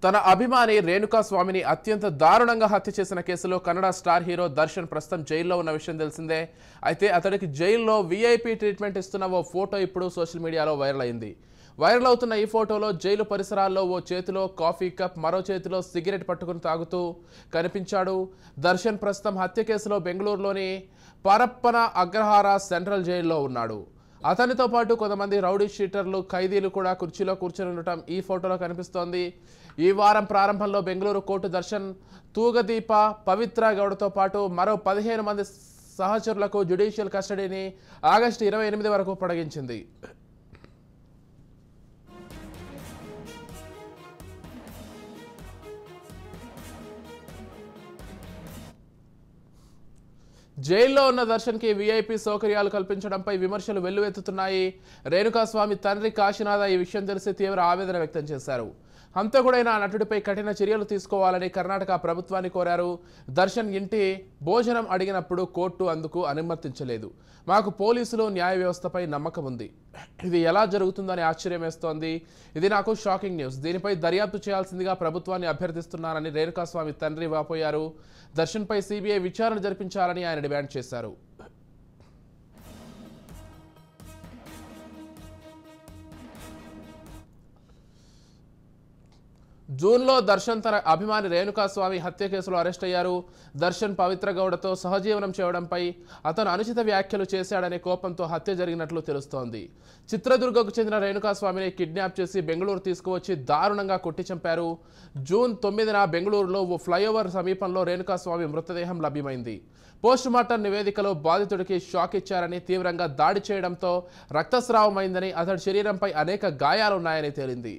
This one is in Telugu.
తన అభిమాని రేణుకా స్వామిని అత్యంత దారుణంగా హత్య చేసిన కేసులో కన్నడ స్టార్ హీరో దర్శన్ ప్రస్తుతం జైల్లో ఉన్న విషయం తెలిసిందే. అయితే అతడికి జైల్లో వీఐపీ ట్రీట్మెంట్ ఇస్తున్న ఓ ఫోటో ఇప్పుడు సోషల్ మీడియాలో వైరల్ అయింది. వైరల్ అవుతున్న ఈ ఫోటోలో జైలు పరిసరాల్లో ఓ చేతిలో కాఫీ కప్, మరో చేతిలో సిగరెట్ పట్టుకుని తాగుతూ కనిపించాడు. దర్శన్ ప్రస్తుతం హత్య కేసులో బెంగళూరులోని పరప్పన అగ్రహార సెంట్రల్ జైల్లో ఉన్నాడు. అతనితో పాటు కొంతమంది రౌడీ షీటర్లు, ఖైదీలు కూడా కుర్చీలో కూర్చొని ఉండటం ఈ ఫోటోలో కనిపిస్తోంది. ఈ వారం ప్రారంభంలో బెంగళూరు కోర్టు దర్శన్, తూగదీప, పవిత్ర గౌడతో పాటు మరో 15 మంది సహచరులకు జ్యుడిషియల్ కస్టడీని ఆగస్టు 28 వరకు పొడిగించింది. జైల్లో ఉన్న దర్శన్కి వీఐపీ సౌకర్యాలు కల్పించడంపై విమర్శలు వెల్లువెత్తుతున్నాయి. రేణుకాస్వామి తండ్రి కాశీనాథ ఈ విషయం తెలిసి తీవ్ర ఆవేదన వ్యక్తం చేశారు. హంతకుడైన నటుడిపై కఠిన చర్యలు తీసుకోవాలని కర్ణాటక ప్రభుత్వాన్ని కోరారు. దర్శన్ ఇంటి భోజనం అడిగినప్పుడు కోర్టు అందుకు అనుమతించలేదు. మాకు పోలీసులు, న్యాయ వ్యవస్థపై నమ్మకం ఉంది. ఇది ఎలా జరుగుతుందని ఆశ్చర్యం వేస్తోంది. ఇది నాకు షాకింగ్ న్యూస్. దీనిపై దర్యాప్తు చేయాల్సిందిగా ప్రభుత్వాన్ని అభ్యర్థిస్తున్నానని రేణుకాస్వామి తండ్రి వాపోయారు. దర్శన్పై సిబిఐ విచారణ జరిపించాలని ఆయన డిమాండ్ చేశారు. జూన్లో దర్శన్ తన అభిమాని రేణుకాస్వామి హత్య కేసులో అరెస్ట్ అయ్యారు. దర్శన్ పవిత్ర గౌడతో సహజీవనం చేయడంపై అతను అనుచిత వ్యాఖ్యలు చేశాడనే కోపంతో హత్య జరిగినట్లు తెలుస్తోంది. చిత్రదుర్గకు చెందిన రేణుకాస్వామిని కిడ్నాప్ చేసి బెంగళూరు తీసుకువచ్చి దారుణంగా కొట్టి చంపారు. జూన్ 9న బెంగళూరులో ఓ ఫ్లైఓవర్ సమీపంలో రేణుకాస్వామి మృతదేహం లభ్యమైంది. పోస్టుమార్టం నివేదికలో బాధితుడికి షాక్ ఇచ్చారని, తీవ్రంగా దాడి చేయడంతో రక్తస్రావమైందని, అతడి శరీరంపై అనేక గాయాలున్నాయని తేలింది.